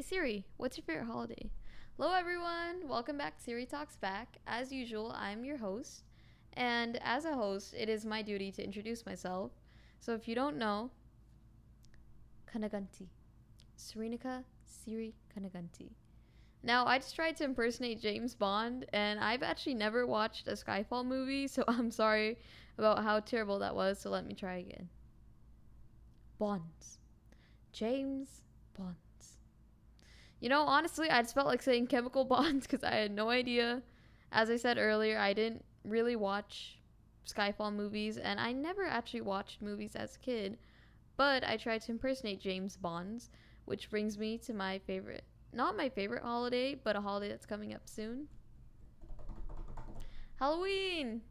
Siri, what's your favorite holiday? Hello, everyone. Welcome back to Siri Talks Back. As usual, I'm your host. And as a host, it is my duty to introduce myself. So if you don't know, Kanaganti. Serenica Siri Kanaganti. Now, I just tried to impersonate James Bond, and I've actually never watched a Skyfall movie, so I'm sorry about how terrible that was, so let me try again. Bonds. James Bonds. You know, honestly, I just felt like saying chemical bonds because I had no idea. As I said earlier, I didn't really watch Skyfall movies, and I never actually watched movies as a kid, but I tried to impersonate James Bonds, which brings me to my favorite, not my favorite holiday, but a holiday that's coming up soon. Halloween!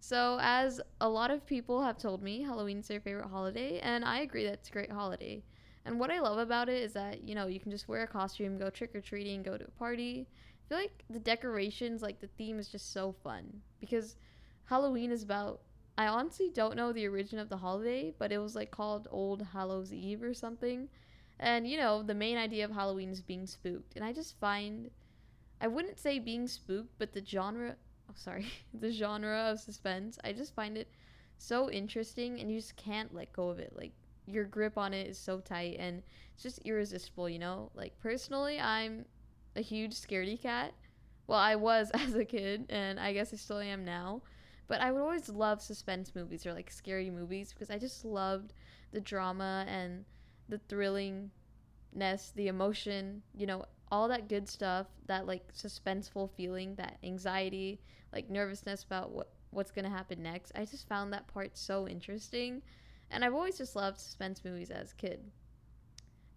So, as a lot of people have told me, Halloween's their favorite holiday, and I agree that it's a great holiday. And what I love about it is that, you can just wear a costume, go trick or treating, go to a party. I feel like the decorations, like the theme is just so fun because Halloween is about. I honestly don't know the origin of the holiday, but it was like called Old Hallows Eve or something. And, the main idea of Halloween is being spooked. And I just find. I wouldn't say being spooked, but the genre. Oh, sorry. The genre of suspense. I just find it so interesting and you just can't let go of it. Like, your grip on it is so tight and it's just irresistible. Like, personally, I'm a huge scaredy cat. Well, I was as a kid, and I guess I still am now. But I would always love suspense movies or like scary movies because I just loved the drama and the thrillingness, the emotion, all that good stuff, that like suspenseful feeling, that anxiety, like nervousness about what's going to happen next. I just found that part so interesting. And I've always just loved suspense movies as a kid.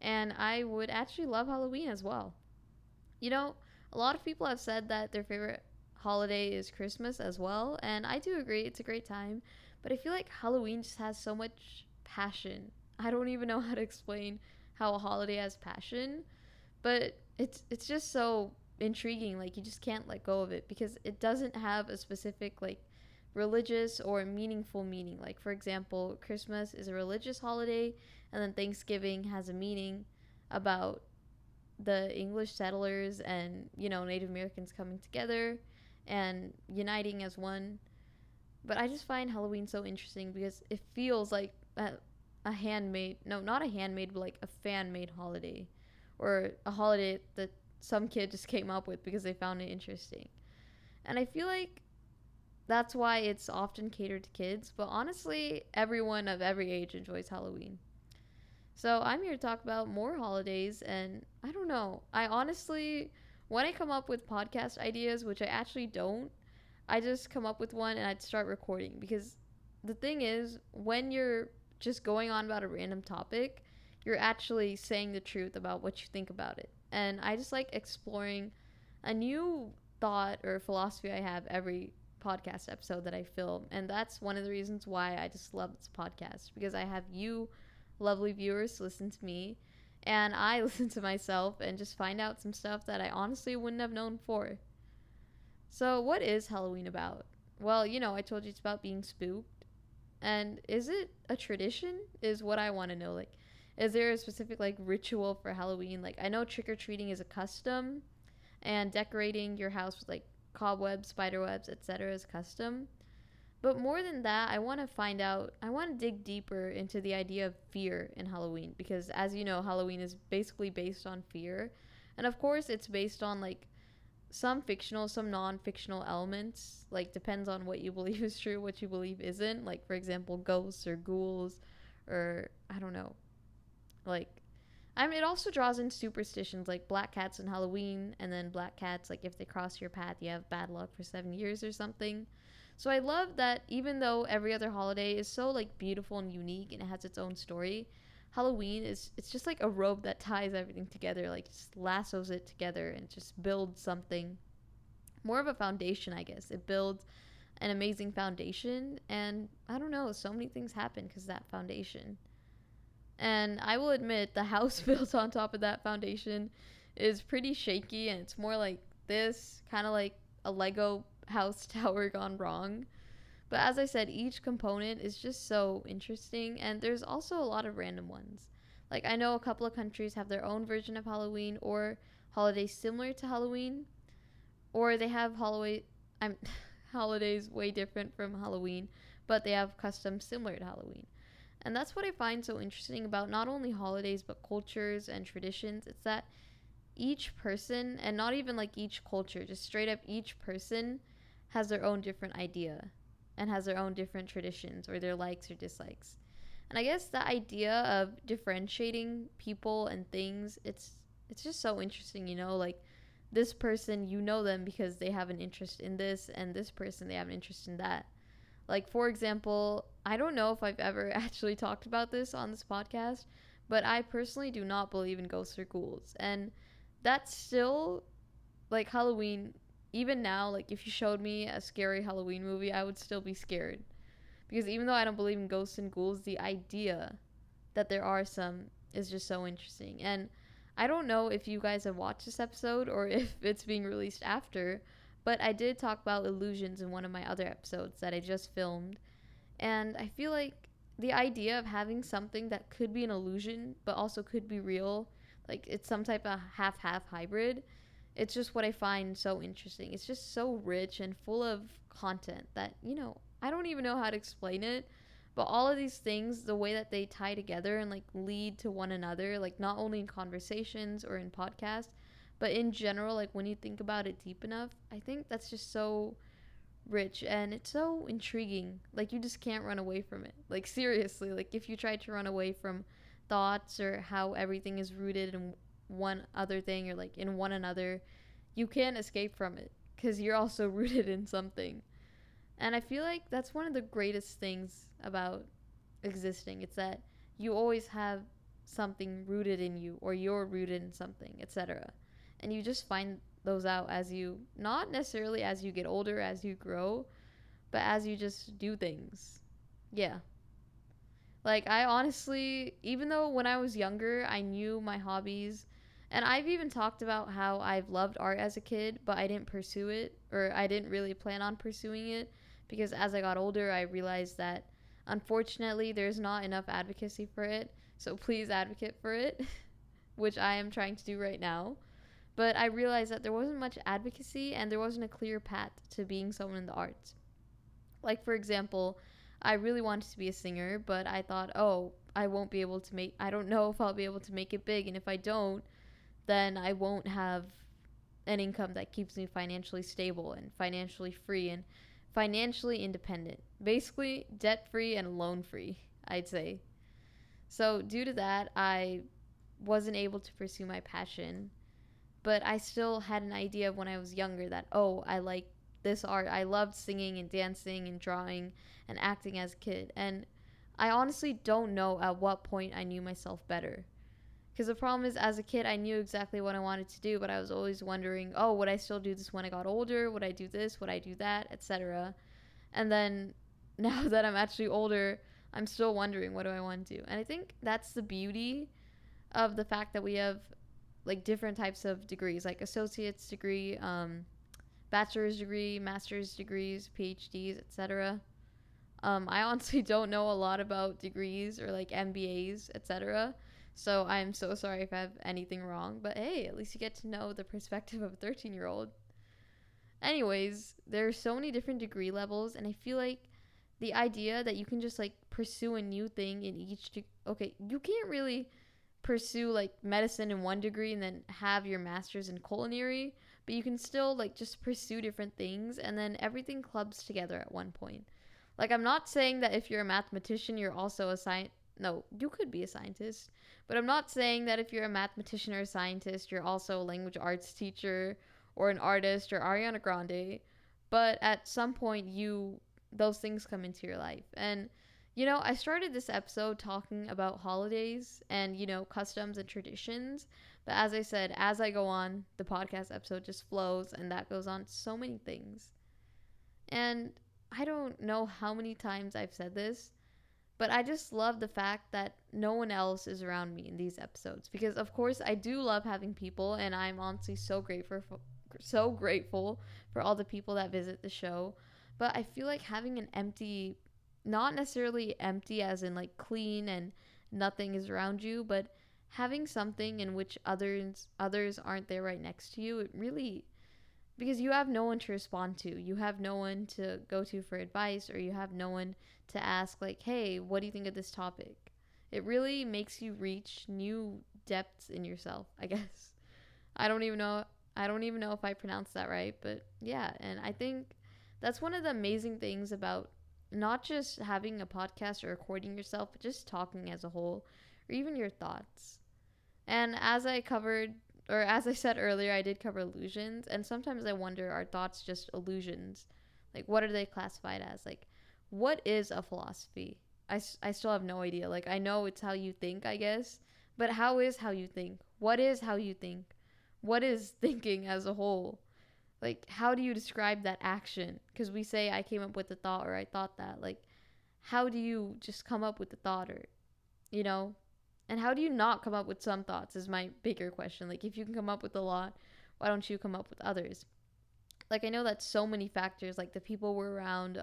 And I would actually love Halloween as well. A lot of people have said that their favorite holiday is Christmas as well. And I do agree, it's a great time. But I feel like Halloween just has so much passion. I don't even know how to explain how a holiday has passion. But it's just so intriguing. Like, you just can't let go of it because it doesn't have a specific, like, religious or meaningful meaning. Like, for example, Christmas is a religious holiday, and then Thanksgiving has a meaning about the English settlers and, Native Americans coming together and uniting as one. But I just find Halloween so interesting because it feels like a handmade, no, not a handmade, but like a fan-made holiday, or a holiday that some kid just came up with because they found it interesting. And I feel like that's why it's often catered to kids, but honestly, everyone of every age enjoys Halloween. So I'm here to talk about more holidays, and I don't know. I honestly, when I come up with podcast ideas, which I actually don't, I just come up with one and I'd start recording because the thing is, when you're just going on about a random topic, you're actually saying the truth about what you think about it. And I just like exploring a new thought or philosophy I have every podcast episode that I film. And that's one of the reasons why I just love this podcast, because I have you, lovely viewers, listen to me, and I listen to myself and just find out some stuff that I honestly wouldn't have known before. So, what is Halloween about? Well, I told you it's about being spooked. And is it a tradition? Is what I want to know. Like, is there a specific, like, ritual for Halloween? Like, I know trick-or-treating is a custom, and decorating your house with, like, cobwebs, spiderwebs, etc. is custom. But more than that, I want to dig deeper into the idea of fear in Halloween, because as you know, Halloween is basically based on fear. And of course, it's based on, like, some fictional, some non-fictional elements. Like, depends on what you believe is true, what you believe isn't. Like, for example, ghosts or ghouls, or I don't know. Like, it also draws in superstitions like black cats in Halloween, and then black cats, like, if they cross your path, you have bad luck for 7 years or something. So I love that even though every other holiday is so, like, beautiful and unique and it has its own story, Halloween it's just like a rope that ties everything together, like, just lassos it together and just builds something more of a foundation, I guess. It builds an amazing foundation, and I don't know, so many things happen because of that foundation. And I will admit, the house built on top of that foundation is pretty shaky, and it's more like this, kind of like a Lego house tower gone wrong. But as I said, each component is just so interesting, and there's also a lot of random ones. Like, I know a couple of countries have their own version of Halloween or holidays similar to Halloween, or they have I'm holidays way different from Halloween, but they have customs similar to Halloween. And that's what I find so interesting about not only holidays but cultures and traditions. It's that each person, and not even like each culture, just straight up each person has their own different idea and has their own different traditions or their likes or dislikes. And I guess the idea of differentiating people and things, it's just so interesting, like this person, you know them because they have an interest in this, and this person, they have an interest in that. Like, for example, I don't know if I've ever actually talked about this on this podcast, but I personally do not believe in ghosts or ghouls. And that's still, like, Halloween, even now, like, if you showed me a scary Halloween movie, I would still be scared. Because even though I don't believe in ghosts and ghouls, the idea that there are some is just so interesting. And I don't know if you guys have watched this episode or if it's being released after, but I did talk about illusions in one of my other episodes that I just filmed. And I feel like the idea of having something that could be an illusion but also could be real, like it's some type of half-half hybrid, it's just what I find so interesting. It's just so rich and full of content that, I don't even know how to explain it. But all of these things, the way that they tie together and like lead to one another, like not only in conversations or in podcasts, but in general, like when you think about it deep enough, I think that's just so rich and it's so intriguing. Like you just can't run away from it. Like seriously, like if you try to run away from thoughts or how everything is rooted in one other thing or like in one another, you can't escape from it because you're also rooted in something. And I feel like that's one of the greatest things about existing. It's that you always have something rooted in you or you're rooted in something, etc. And you just find those out as you, not necessarily as you get older, as you grow, but as you just do things. Yeah. Like, I honestly, even though when I was younger, I knew my hobbies, and I've even talked about how I've loved art as a kid, but I didn't pursue it, or I didn't really plan on pursuing it, because as I got older, I realized that unfortunately there's not enough advocacy for it. So please advocate for it, which I am trying to do right now. But I realized that there wasn't much advocacy and there wasn't a clear path to being someone in the arts. Like, for example, I really wanted to be a singer, but I thought, oh, I don't know if I'll be able to make it big. And if I don't, then I won't have an income that keeps me financially stable and financially free and financially independent. Basically, debt free and loan free, I'd say. So, due to that, I wasn't able to pursue my passion, but I still had an idea of when I was younger that, oh, I like this art. I loved singing and dancing and drawing and acting as a kid. And I honestly don't know at what point I knew myself better. Because the problem is, as a kid, I knew exactly what I wanted to do, but I was always wondering, oh, would I still do this when I got older? Would I do this? Would I do that? Etc. And then now that I'm actually older, I'm still wondering, what do I want to do? And I think that's the beauty of the fact that we have like different types of degrees, like associate's degree, bachelor's degree, master's degrees, PhDs, etc. I honestly don't know a lot about degrees or like MBAs, etc. So I'm so sorry if I have anything wrong, but hey, at least you get to know the perspective of a 13-year-old. Anyways, there are so many different degree levels, and I feel like the idea that you can just like pursue a new thing in okay, you can't really pursue like medicine in one degree and then have your master's in culinary, but you can still like just pursue different things and then everything clubs together at one point. Like, I'm not saying that if you're a mathematician you're also a scientist. No, you could be a scientist, but I'm not saying that if you're a mathematician or a scientist you're also a language arts teacher or an artist or Ariana Grande. But at some point those things come into your life. And I started this episode talking about holidays and, customs and traditions. But as I said, as I go on, the podcast episode just flows and that goes on so many things. And I don't know how many times I've said this, but I just love the fact that no one else is around me in these episodes. Because, of course, I do love having people, and I'm honestly so grateful for all the people that visit the show. But I feel like having an not necessarily empty as in like clean and nothing is around you, but having something in which others aren't there right next to you, it really, because you have no one to respond to. You have no one to go to for advice, or you have no one to ask, like, hey, what do you think of this topic? It really makes you reach new depths in yourself, I guess. I don't even know. I don't even know if I pronounced that right, but yeah. And I think that's one of the amazing things about not just having a podcast or recording yourself, but just talking as a whole, or even your thoughts. And as I covered, or as I said earlier, I did cover illusions, and sometimes I wonder, are thoughts just illusions? Like, what are they classified as? Like, what is a philosophy? I still have no idea. Like, I know it's how you think, I guess, but how is how you think? What is how you think? What is thinking as a whole? Like, how do you describe that action? Because we say, I came up with the thought, or I thought that. Like, how do you just come up with the thought, or, you know? And how do you not come up with some thoughts is my bigger question. Like, if you can come up with a lot, why don't you come up with others? Like, I know that so many factors, like the people we're around,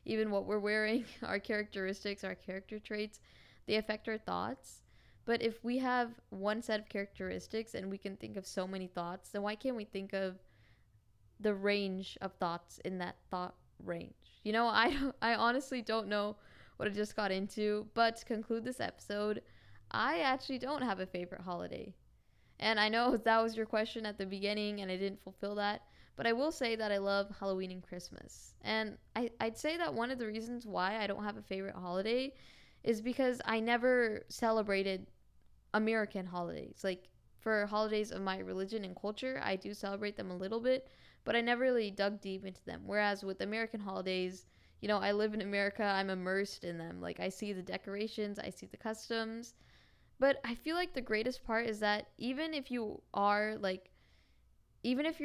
even what we're wearing, our characteristics, our character traits, they affect our thoughts. But if we have one set of characteristics and we can think of so many thoughts, then why can't we think of the range of thoughts in that thought range? I honestly don't know what I just got into, but to conclude this episode, I actually don't have a favorite holiday. And I know that was your question at the beginning and I didn't fulfill that, but I will say that I love Halloween and Christmas. And I'd say that one of the reasons why I don't have a favorite holiday is because I never celebrated American holidays. Like, for holidays of my religion and culture, I do celebrate them a little bit, but I never really dug deep into them. Whereas with American holidays, I live in America, I'm immersed in them. Like, I see the decorations, I see the customs. But I feel like the greatest part is that even if your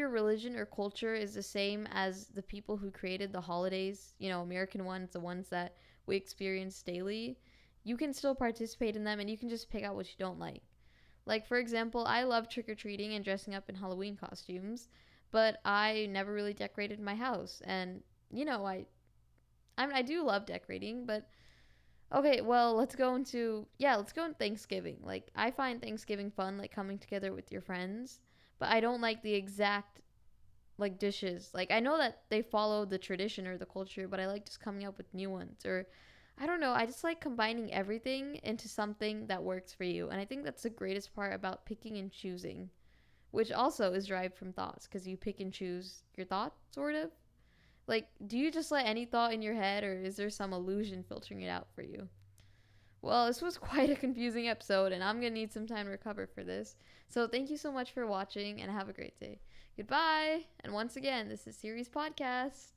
religion or culture is the same as the people who created the holidays, American ones, the ones that we experience daily, you can still participate in them and you can just pick out what you don't like. Like, for example, I love trick-or-treating and dressing up in Halloween costumes, but I never really decorated my house. And, I do love decorating, but okay, well, let's go into Thanksgiving. Like, I find Thanksgiving fun, like coming together with your friends, but I don't like the exact like dishes. Like, I know that they follow the tradition or the culture, but I like just coming up with new ones. Or I don't know, I just like combining everything into something that works for you. And I think that's the greatest part about picking and choosing, which also is derived from thoughts, because you pick and choose your thoughts, sort of. Like, do you just let any thought in your head, or is there some illusion filtering it out for you? Well, this was quite a confusing episode, and I'm going to need some time to recover for this. So thank you so much for watching, and have a great day. Goodbye! And once again, this is Siri's podcast.